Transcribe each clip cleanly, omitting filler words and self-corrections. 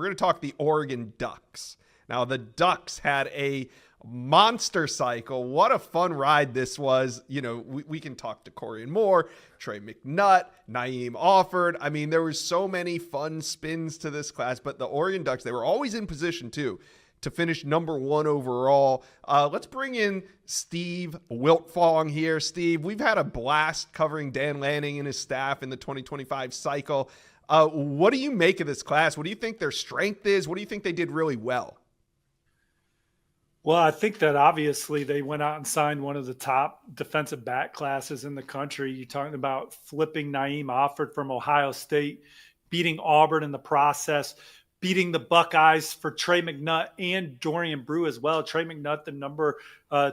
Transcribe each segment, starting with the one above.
We're going to talk the Oregon Ducks. Now, the Ducks had a monster cycle. What a fun ride this was. You know, we can talk to Corian Moore, Trey McNutt, Naeem Offord. I mean, there was so many fun spins to this class, but the Oregon Ducks, they were always in position too to finish number 1 overall. Let's bring in Steve Wiltfong here. Steve, we've had a blast covering Dan Lanning and his staff in the 2025 cycle. What do you make of this class? What do you think their strength is? What do you think they did really well? Well, I think that obviously they went out and signed one of the top defensive back classes in the country. You're talking about flipping Naeem Offord from Ohio State, beating Auburn in the process, beating the Buckeyes for Trey McNutt and Dorian Brew as well. Trey McNutt, the number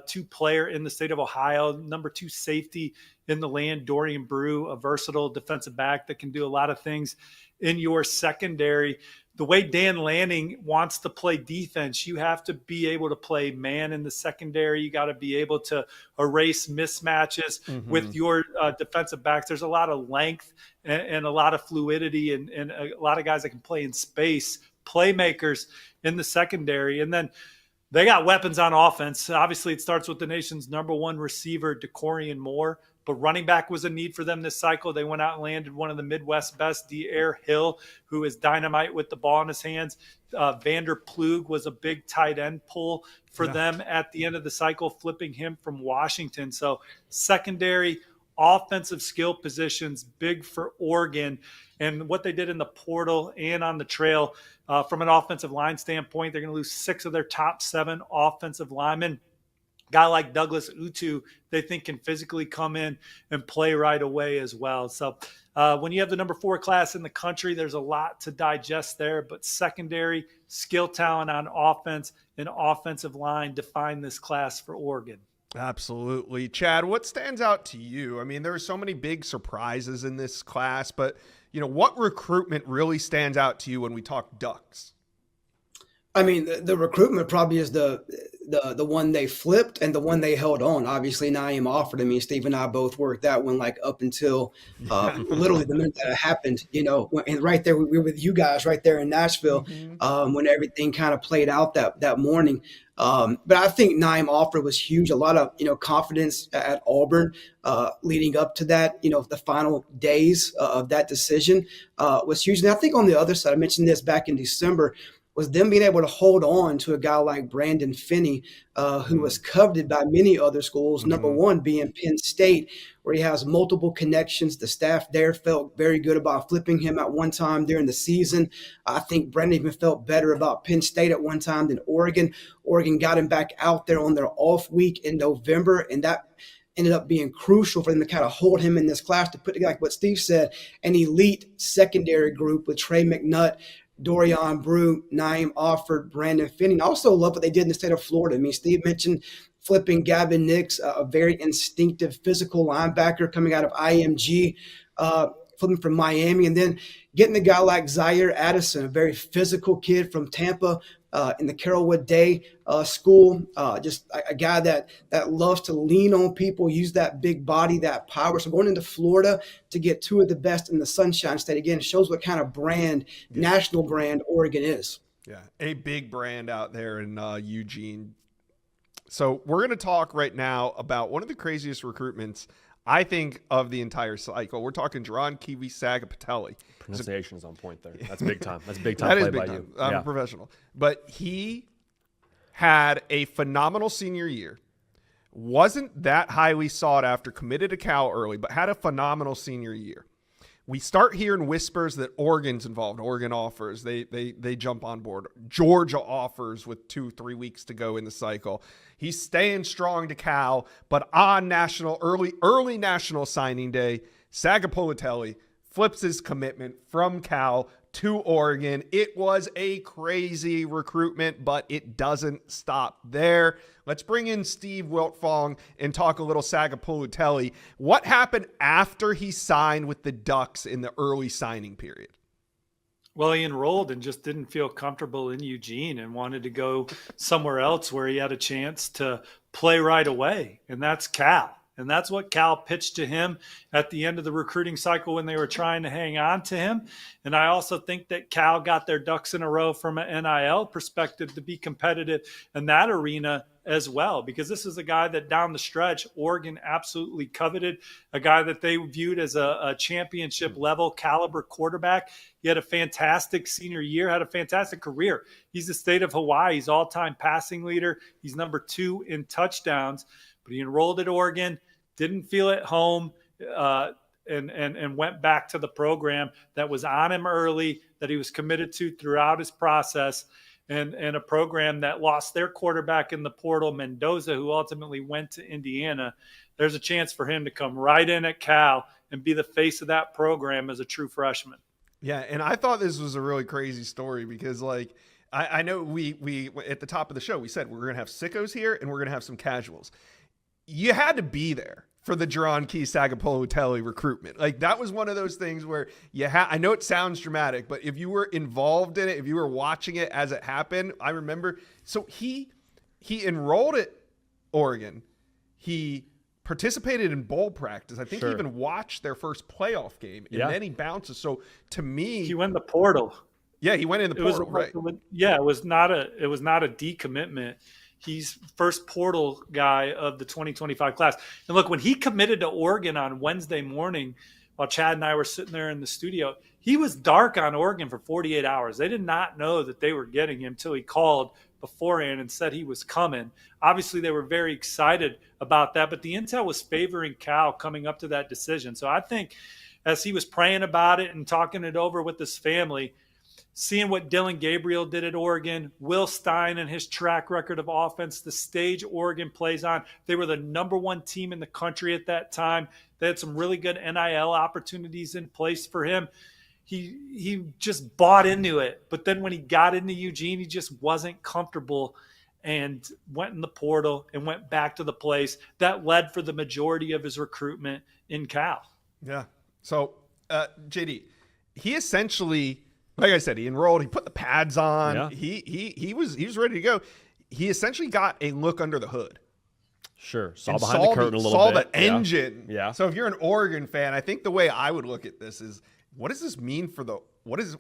2 player in the state of Ohio, number 2 safety in the land. Dorian Brew, a versatile defensive back that can do a lot of things in your secondary. The way Dan Lanning wants to play defense, you have to be able to play man in the secondary. You got to be able to erase mismatches with your defensive backs. There's a lot of length and a lot of fluidity and a lot of guys that can play in space, playmakers in the secondary. And then they got weapons on offense. Obviously, it starts with the nation's number 1 receiver, Corian Moore. But running back was a need for them this cycle. They went out and landed one of the Midwest best, D'Air Hill, who is dynamite with the ball in his hands. Vander Plug was a big tight end pull for them at the end of the cycle, flipping him from Washington. So secondary, offensive skill positions, big for Oregon. And what they did in the portal and on the trail, from an offensive line standpoint, they're going to lose 6 of their top 7 offensive linemen. Guy like Douglas Utu, they think can physically come in and play right away as well. So when you have the number 4 class in the country, there's a lot to digest there. But secondary, skill talent on offense, and offensive line define this class for Oregon. Absolutely. Chad, what stands out to you? I mean, there are so many big surprises in this class, but, you know, what recruitment really stands out to you when we talk Ducks? I mean, the recruitment probably is the one they flipped and the one they held on. Obviously, Naeem Offord. I mean, Steve and I both worked that one like up until literally the minute that it happened. You know, and right there we were with you guys right there in Nashville when everything kind of played out that morning. But I think Naeem Offord was huge. A lot of confidence at Auburn leading up to that. The final days of that decision was huge. And I think on the other side, I mentioned this back in December, was them being able to hold on to a guy like Brandon Finney, who was coveted by many other schools, number 1 being Penn State, where he has multiple connections. The staff there felt very good about flipping him at one time during the season. I think Brandon even felt better about Penn State at one time than Oregon. Oregon got him back out there on their off week in November, and that ended up being crucial for them to kind of hold him in this class to put together, like what Steve said, an elite secondary group with Trey McNutt, Dorian Brew, Naeem Offord, Brandon Finney. I also love what they did in the state of Florida. I mean, Steve mentioned flipping Gavin Nix, a very instinctive physical linebacker coming out of IMG, flipping from Miami, and then getting a guy like Zaire Addison, a very physical kid from Tampa in the Carrollwood Day school, just a guy that loves to lean on people, use that big body, that power. So going into Florida to get 2 of the best in the Sunshine State, again, shows what kind of brand, national brand Oregon is. Yeah, a big brand out there in Eugene. So we're going to talk right now about one of the craziest recruitments, I think, of the entire cycle. We're talking Jaron Kiwi Sagapolutele. Pronunciation is on point there. That's big time. That's big time play by you. I'm a professional. But he had a phenomenal senior year. Wasn't that highly sought after, committed to Cal early, but had a phenomenal senior year. We start hearing whispers that Oregon's involved. Oregon offers. They jump on board. Georgia offers with 2-3 weeks to go in the cycle. He's staying strong to Cal, but on early national signing day, Sagapolutele flips his commitment from Cal to Oregon. It was a crazy recruitment, but it doesn't stop there. Let's bring in Steve Wiltfong and talk a little Sagapolutele. What happened after he signed with the Ducks in the early signing period? Well, he enrolled and just didn't feel comfortable in Eugene and wanted to go somewhere else where he had a chance to play right away, and that's Cal. And that's what Cal pitched to him at the end of the recruiting cycle when they were trying to hang on to him. And I also think that Cal got their ducks in a row from an NIL perspective to be competitive in that arena as well, because this is a guy that down the stretch, Oregon absolutely coveted, a guy that they viewed as a championship level caliber quarterback. He had a fantastic senior year, had a fantastic career. He's the state of Hawaii's all-time passing leader. He's number 2 in touchdowns, but he enrolled at Oregon, didn't feel at home, and went back to the program that was on him early, that he was committed to throughout his process, and a program that lost their quarterback in the portal, Mendoza, who ultimately went to Indiana. There's a chance for him to come right in at Cal and be the face of that program as a true freshman. Yeah, and I thought this was a really crazy story because, like, I know we at the top of the show, we said we're going to have sickos here and we're going to have some casuals. You had to be there for the Jerron Key Sagapolutele recruitment. Like, that was one of those things where I know it sounds dramatic, but if you were involved in it, if you were watching it as it happened, I remember. So he enrolled at Oregon. He participated in bowl practice. I think he even watched their first playoff game, and then he bounces. So to me, he went in the portal. Yeah, he went in the portal, right? Yeah, it was not a decommitment. He's first portal guy of the 2025 class. And look, when he committed to Oregon on Wednesday morning, while Chad and I were sitting there in the studio, he was dark on Oregon for 48 hours. They did not know that they were getting him till he called beforehand and said he was coming. Obviously, they were very excited about that, but the intel was favoring Cal coming up to that decision. So I think as he was praying about it and talking it over with his family, seeing what Dylan Gabriel did at Oregon, Will Stein and his track record of offense, the stage Oregon plays on. They were the number 1 team in the country at that time. They had some really good NIL opportunities in place for him. He just bought into it. But then when he got into Eugene, he just wasn't comfortable and went in the portal and went back to the place that led for the majority of his recruitment in Cal. Yeah. So, JD, he essentially, like I said, he enrolled, he put the pads on, he was ready to go. He essentially got a look under the hood. Sure. Saw behind the curtain a little bit. Saw the engine. Yeah. So if you're an Oregon fan, I think the way I would look at this is, what does this mean for what is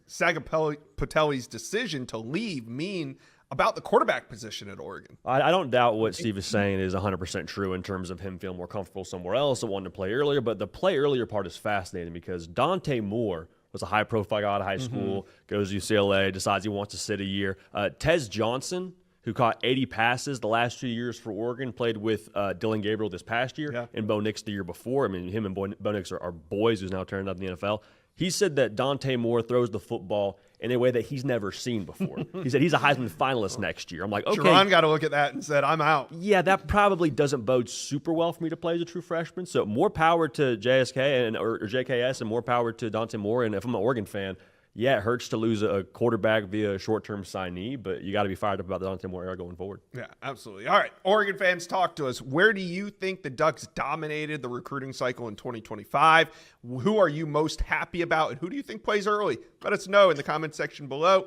Sagapolutele's decision to leave mean about the quarterback position at Oregon? I don't doubt what Steve is saying is 100% true in terms of him feeling more comfortable somewhere else and wanting to play earlier. But the play earlier part is fascinating because Dante Moore was a high-profile guy out of high school, goes to UCLA, decides he wants to sit a year. Tez Johnson, who caught 80 passes the last 2 years for Oregon, played with Dylan Gabriel this past year and Bo Nix the year before. I mean, him and Bo Nix are boys who's now turned up in the NFL. He said that Dante Moore throws the football in a way that he's never seen before. He said he's a Heisman finalist next year. I'm like, okay. Jerron got to look at that and said, I'm out. Yeah, that probably doesn't bode super well for me to play as a true freshman. So more power to JSK or JKS and more power to Dante Moore. And if I'm an Oregon fan, yeah, it hurts to lose a quarterback via a short-term signee, but you got to be fired up about the Dante Moore era going forward. Yeah, absolutely. All right, Oregon fans, talk to us. Where do you think the Ducks dominated the recruiting cycle in 2025? Who are you most happy about, and who do you think plays early? Let us know in the comment section below.